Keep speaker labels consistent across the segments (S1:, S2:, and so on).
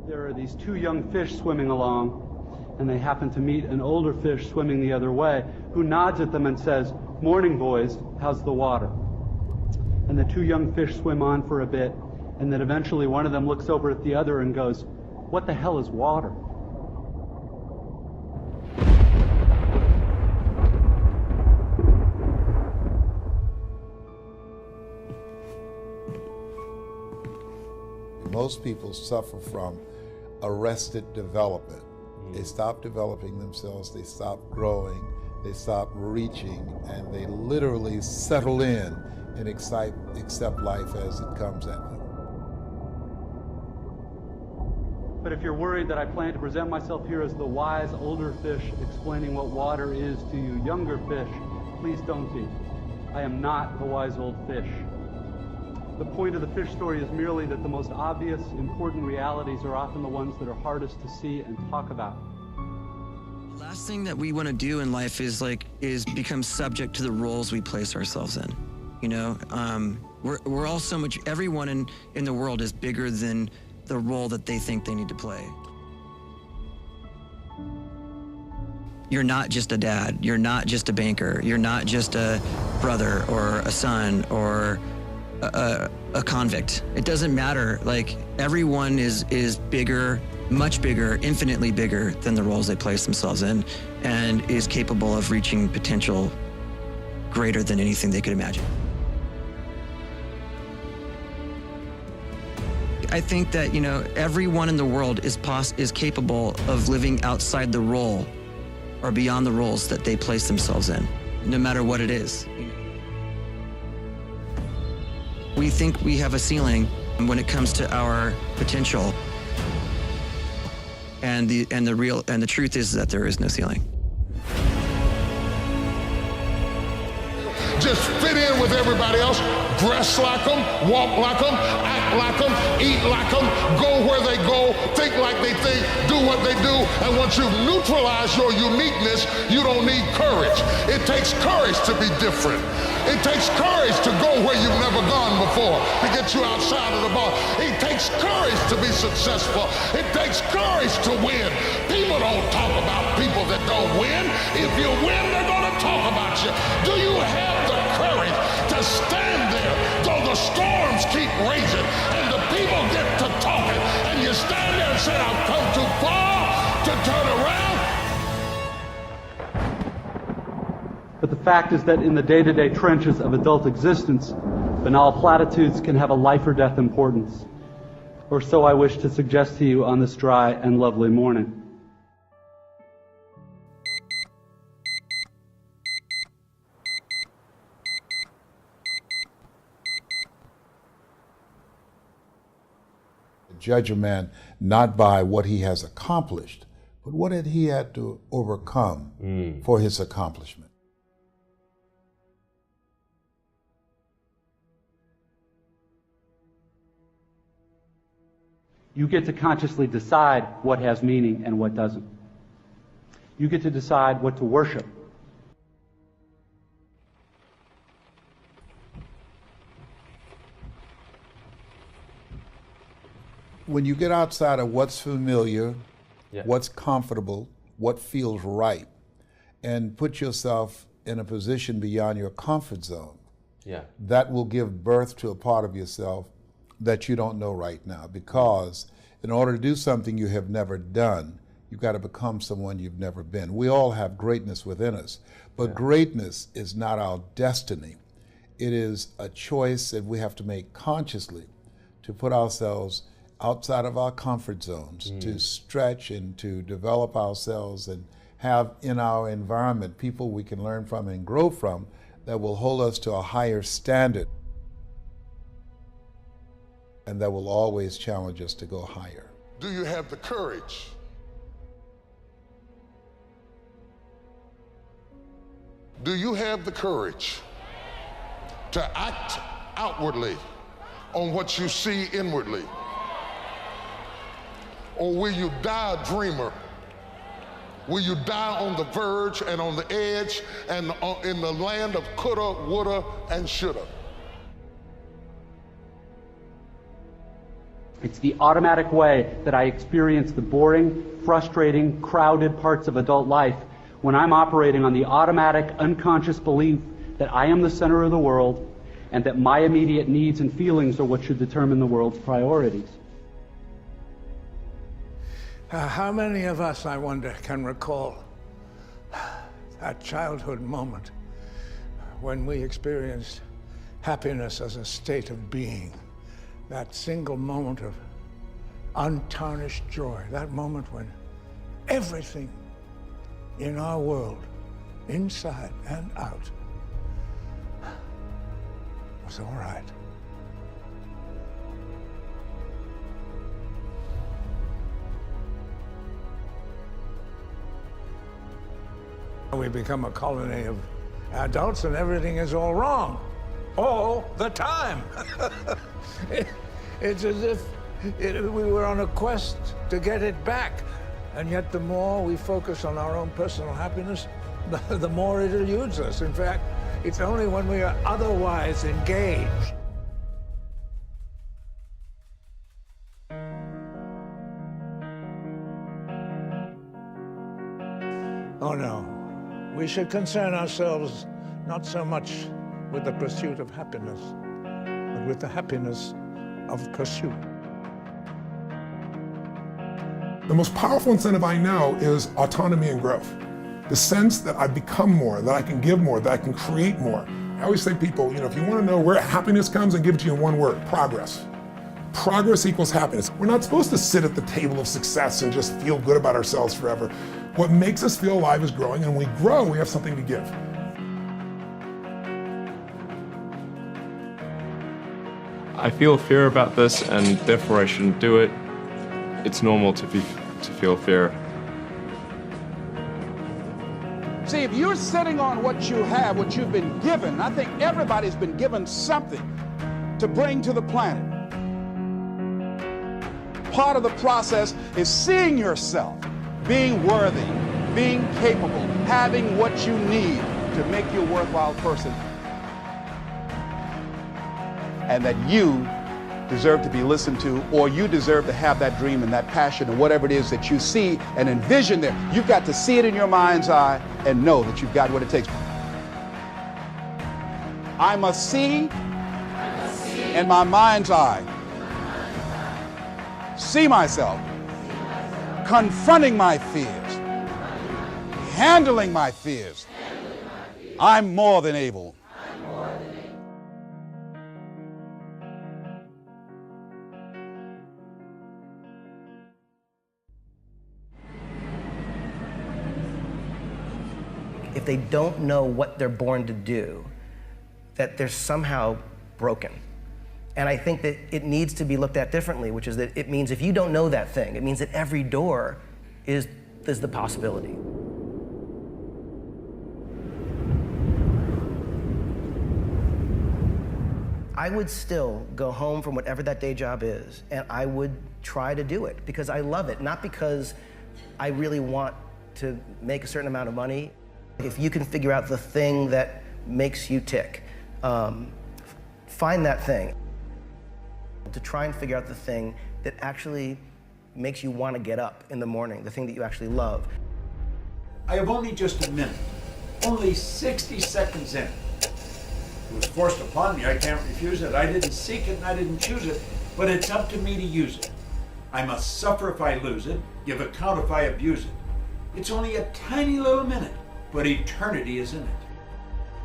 S1: There are these two young fish swimming along, and they happen to meet an older fish swimming the other way, who nods at them and says, "Morning, boys, how's the water?" And the two young fish swim on for a bit, and then eventually one of them looks over at the other and goes, "What the hell is water?"
S2: Most people suffer from arrested development. They stop developing themselves, they stop growing, they stop reaching, and they literally settle in and accept life as it comes at them.
S1: But if you're worried that I plan to present myself here as the wise older fish explaining what water is to you younger fish, please don't be. I am not the wise old fish. The point of the fish story is merely that the most obvious, important realities are often the ones that are hardest to see and talk about.
S3: The last thing that we want to do in life is become subject to the roles we place ourselves in. You know, we're all so much, everyone in the world is bigger than the role that they think they need to play. You're not just a dad, you're not just a banker, you're not just a brother or a son or a convict. It doesn't matter. Like, everyone is bigger, much bigger, infinitely bigger than the roles they place themselves in, and is capable of reaching potential greater than anything they could imagine. I think that, you know, everyone in the world is capable of living outside the role or beyond the roles that they place themselves in, no matter what it is. We think we have a ceiling when it comes to our potential, and the truth is that there is no ceiling.
S4: Just fit in with everybody else, dress like them, walk like them, act like them, eat like them, go where they go, think like they think, do what they do. And once you've neutralized your uniqueness, you don't need courage. It takes courage to be different. It takes courage to go where you've never gone before, to get you outside of the bar. It takes courage to be successful. It takes courage to win. People don't talk about people that don't win. If you win, they're going to talk about you. Do you have the courage to stand there though the storms keep raging and the people get to talking, and you stand there and say, "I've come too far to turn around"?
S1: But the fact is that in the day-to-day trenches of adult existence, banal platitudes can have a life or death importance. Or so I wish to suggest to you on this dry and lovely morning.
S2: Judge a man not by what he has accomplished, but what he had to overcome for his accomplishment.
S1: You get to consciously decide what has meaning and what doesn't. You get to decide what to worship.
S2: When you get outside of what's familiar, what's comfortable, what feels right, and put yourself in a position beyond your comfort zone, that will give birth to a part of yourself that you don't know right now. Because in order to do something you have never done, you've got to become someone you've never been. We all have greatness within us, but greatness is not our destiny. It is a choice that we have to make consciously to put ourselves outside of our comfort zones, to stretch and to develop ourselves and have in our environment people we can learn from and grow from that will hold us to a higher standard and that will always challenge us to go higher.
S4: Do you have the courage? Do you have the courage to act outwardly on what you see inwardly? Or will you die a dreamer? Will you die on the verge and on the edge and in the land of coulda, woulda, and shoulda?
S1: It's the automatic way that I experience the boring, frustrating, crowded parts of adult life when I'm operating on the automatic, unconscious belief that I am the center of the world and that my immediate needs and feelings are what should determine the world's priorities.
S5: How many of us, I wonder, can recall that childhood moment when we experienced happiness as a state of being, that single moment of untarnished joy, that moment when everything in our world, inside and out, was all right. We become a colony of adults and everything is all wrong, all the time. It's as if we were on a quest to get it back. And yet the more we focus on our own personal happiness, the more it eludes us. In fact, it's only when we are otherwise engaged. Oh no. We should concern ourselves not so much with the pursuit of happiness, but with the happiness of pursuit.
S6: The most powerful incentive I know is autonomy and growth. The sense that I've become more, that I can give more, that I can create more. I always say to people, if you want to know where happiness comes, and give it to you in one word: progress. Progress equals happiness. We're not supposed to sit at the table of success and just feel good about ourselves forever. What makes us feel alive is growing, and when we grow, we have something to give.
S7: I feel fear about this, and therefore I shouldn't do it. It's normal to feel fear.
S8: See, if you're sitting on what you have, what you've been given, I think everybody's been given something to bring to the planet. Part of the process is seeing yourself, being worthy, being capable, having what you need to make you a worthwhile person. And that you deserve to be listened to, or you deserve to have that dream and that passion and whatever it is that you see and envision there. You've got to see it in your mind's eye and know that you've got what it takes. I must see in my mind's eye, see myself confronting my fears, handling my fears. I'm more than able.
S9: If they don't know what they're born to do, that they're somehow broken. And I think that it needs to be looked at differently, which is that it means if you don't know that thing, it means that every door is the possibility. I would still go home from whatever that day job is, and I would try to do it because I love it, not because I really want to make a certain amount of money. If you can figure out the thing that makes you tick, find that thing. To try and figure out the thing that actually makes you want to get up in the morning, the thing that you actually love.
S10: I have only just a minute, only 60 seconds in. It was forced upon me, I can't refuse it. I didn't seek it and I didn't choose it, but it's up to me to use it. I must suffer if I lose it, give account if I abuse it. It's only a tiny little minute, but eternity is in it.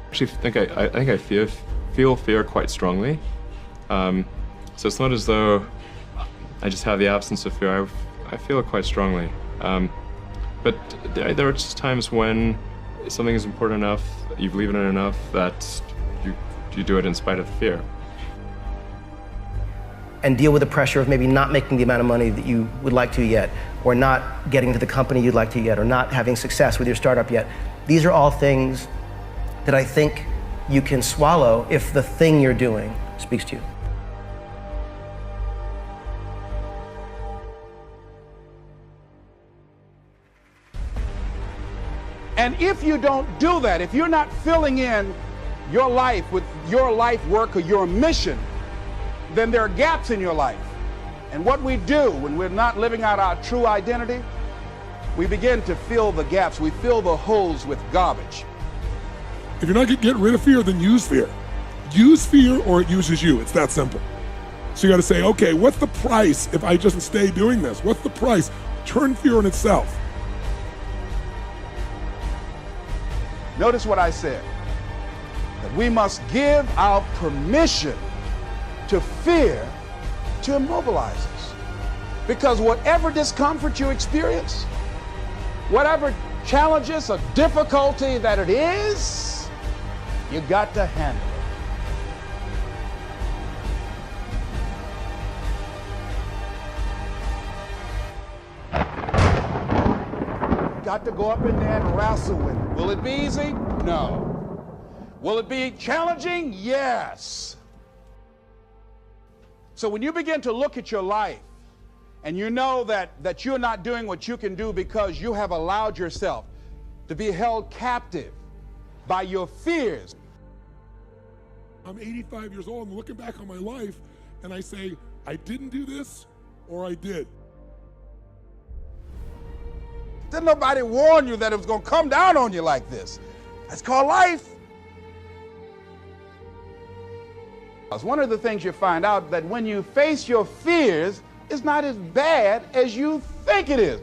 S7: Actually, I think I feel fear quite strongly. So it's not as though I just have the absence of fear. I feel it quite strongly. But there are just times when something is important enough, you believe in it enough, that you do it in spite of the fear.
S9: And deal with the pressure of maybe not making the amount of money that you would like to yet, or not getting to the company you'd like to yet, or not having success with your startup yet. These are all things that I think you can swallow if the thing you're doing speaks to you.
S8: And if you don't do that, if you're not filling in your life with your life work or your mission, then there are gaps in your life. And what we do when we're not living out our true identity, we begin to fill the gaps. We fill the holes with garbage.
S6: If you're not getting rid of fear, then use fear. Use fear or it uses you. It's that simple. So you got to say, okay, what's the price if I just stay doing this? What's the price? Turn fear on itself.
S8: Notice what I said, that we must give our permission to fear to immobilize us. Because whatever discomfort you experience, whatever challenges or difficulty that it is, you got to handle it. Got to go up in there and wrestle with it. Will it be easy? No. Will it be challenging? Yes. So when you begin to look at your life and you know that you're not doing what you can do because you have allowed yourself to be held captive by your fears.
S6: I'm 85 years old, I'm looking back on my life and I say, I didn't do this or I did.
S8: Didn't nobody warn you that it was going to come down on you like this? That's called life. One of the things you find out that when you face your fears, it's not as bad as you think it is.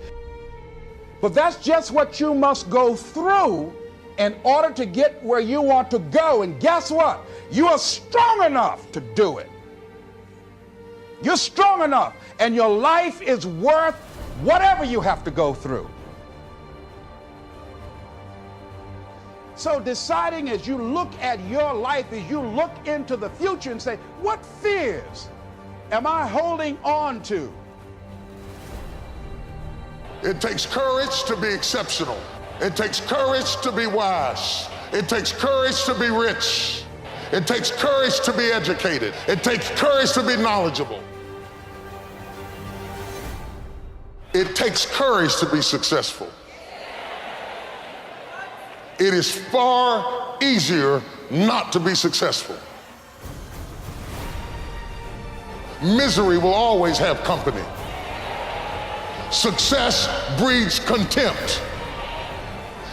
S8: But that's just what you must go through in order to get where you want to go. And guess what? You are strong enough to do it. You're strong enough, and your life is worth whatever you have to go through. So deciding as you look at your life, as you look into the future and say, what fears am I holding on to?
S4: It takes courage to be exceptional. It takes courage to be wise. It takes courage to be rich. It takes courage to be educated. It takes courage to be knowledgeable. It takes courage to be successful. It is far easier not to be successful. Misery will always have company. Success breeds contempt.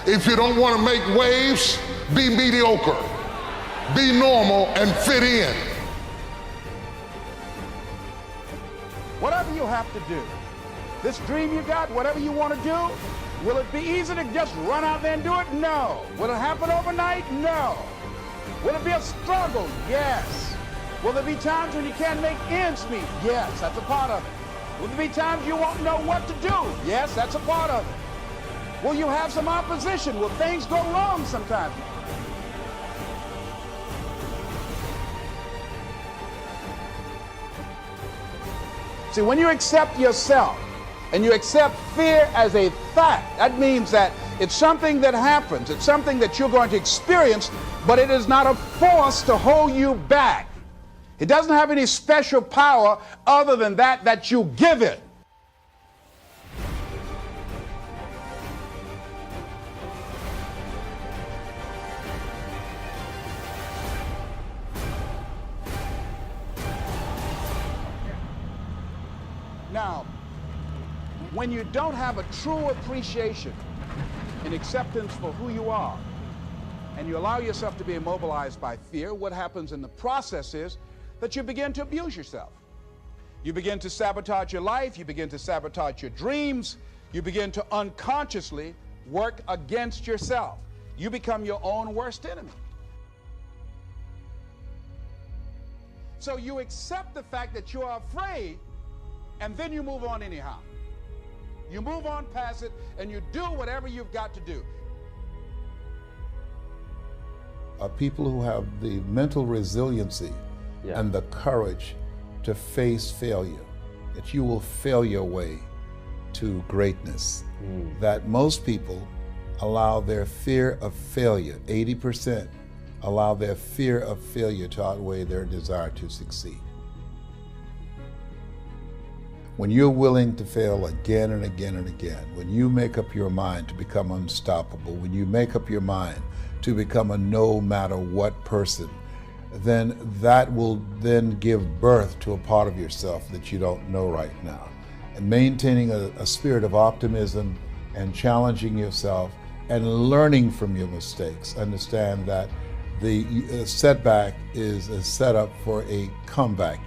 S4: If you don't want to make waves, be mediocre. Be normal and fit in.
S8: Whatever you have to do, this dream you got, whatever you want to do, will it be easy to just run out there and do it? No. Will it happen overnight? No. Will it be a struggle? Yes. Will there be times when you can't make ends meet? Yes, that's a part of it. Will there be times you won't know what to do? Yes, that's a part of it. Will you have some opposition? Will things go wrong sometimes? See, when you accept yourself, and you accept fear as a fact, that means that it's something that happens. It's something that you're going to experience, but it is not a force to hold you back. It doesn't have any special power other than that you give it. Now, when you don't have a true appreciation and acceptance for who you are, and you allow yourself to be immobilized by fear, what happens in the process is that you begin to abuse yourself. You begin to sabotage your life, you begin to sabotage your dreams, you begin to unconsciously work against yourself. You become your own worst enemy. So you accept the fact that you are afraid, and then you move on anyhow. You move on past it, and you do whatever you've got to do.
S2: People who have the mental resiliency and the courage to face failure, that you will fail your way to greatness. That most people allow their fear of failure, 80%, allow their fear of failure to outweigh their desire to succeed. When you're willing to fail again and again and again, when you make up your mind to become unstoppable, when you make up your mind to become a no matter what person, then that will then give birth to a part of yourself that you don't know right now. And maintaining a spirit of optimism and challenging yourself and learning from your mistakes. Understand that the setback is a setup for a comeback.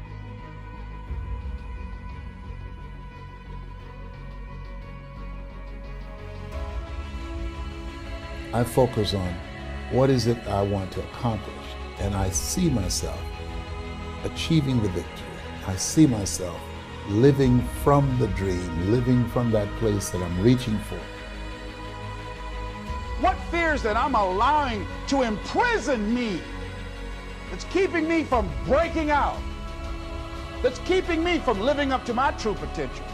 S2: I focus on what is it I want to accomplish, and I see myself achieving the victory. I see myself living from the dream, living from that place that I'm reaching for.
S8: What fears that I'm allowing to imprison me, that's keeping me from breaking out, that's keeping me from living up to my true potential,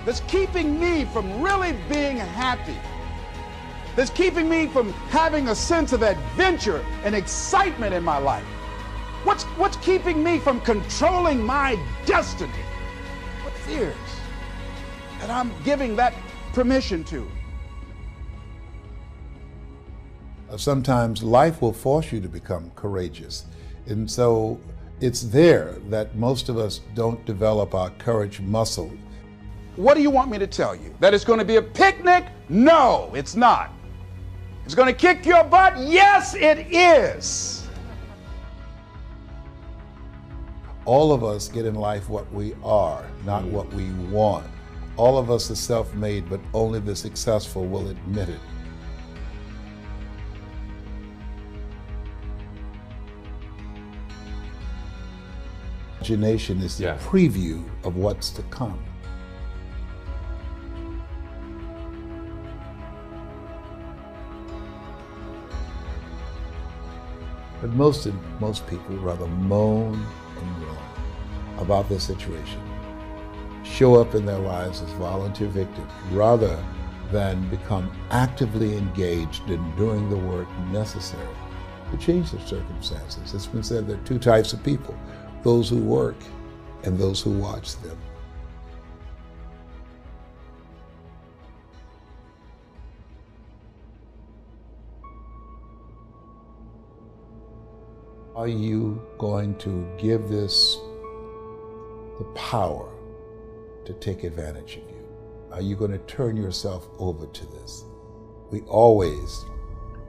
S8: that's keeping me from really being happy, that's keeping me from having a sense of adventure and excitement in my life? What's keeping me from controlling my destiny? What fears that I'm giving that permission to?
S2: Sometimes life will force you to become courageous. And so it's there that most of us don't develop our courage muscle.
S8: What do you want me to tell you? That it's going to be a picnic? No, it's not. It's going to kick your butt? Yes, it is.
S2: All of us get in life what we are, not what we want. All of us are self-made, but only the successful will admit it. Imagination is the preview of what's to come. But most people rather moan and groan about their situation, show up in their lives as volunteer victims rather than become actively engaged in doing the work necessary to change their circumstances. It's been said there are two types of people: those who work and those who watch them. Are you going to give this the power to take advantage of you? Are you going to turn yourself over to this? We always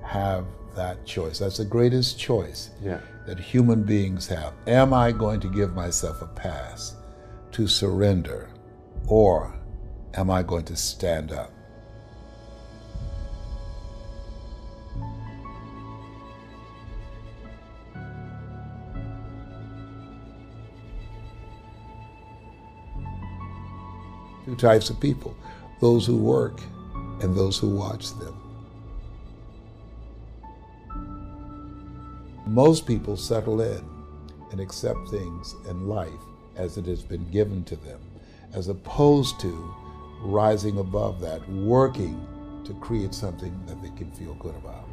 S2: have that choice. That's the greatest choice that human beings have. Am I going to give myself a pass to surrender, or am I going to stand up? Two types of people: those who work and those who watch them. Most people settle in and accept things in life as it has been given to them, as opposed to rising above that, working to create something that they can feel good about.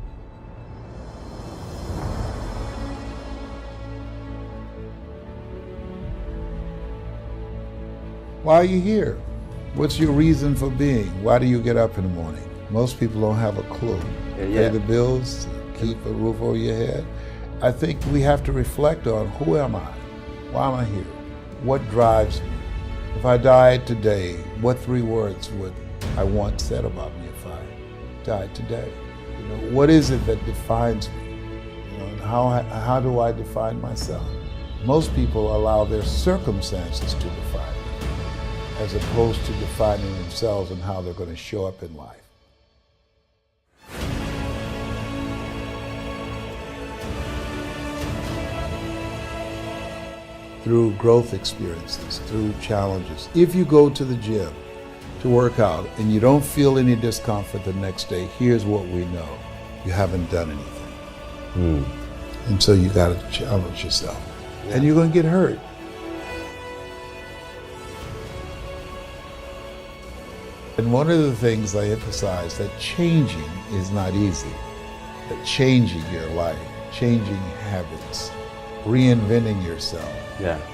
S2: Why are you here? What's your reason for being? Why do you get up in the morning? Most people don't have a clue. Pay the bills, keep a roof over your head. I think we have to reflect on, who am I? Why am I here? What drives me? If I died today, what 3 words would I want said about me if I died today? You know, what is it that defines me? You know, and how do I define myself? Most people allow their circumstances to define them, as opposed to defining themselves and how they're going to show up in life. Through growth experiences, through challenges. If you go to the gym to work out and you don't feel any discomfort the next day, here's what we know: you haven't done anything. And so you got to challenge yourself. And you're going to get hurt. And one of the things I emphasize, that changing is not easy. That changing your life, changing habits, reinventing yourself,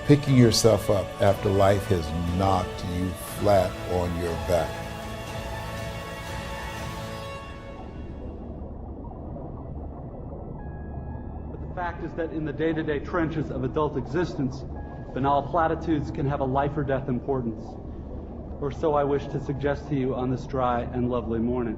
S2: picking yourself up after life has knocked you flat on your back.
S1: But the fact fact is that in the day-to-day trenches of adult existence, banal platitudes can have a life or death importance. Or so I wish to suggest to you on this dry and lovely morning.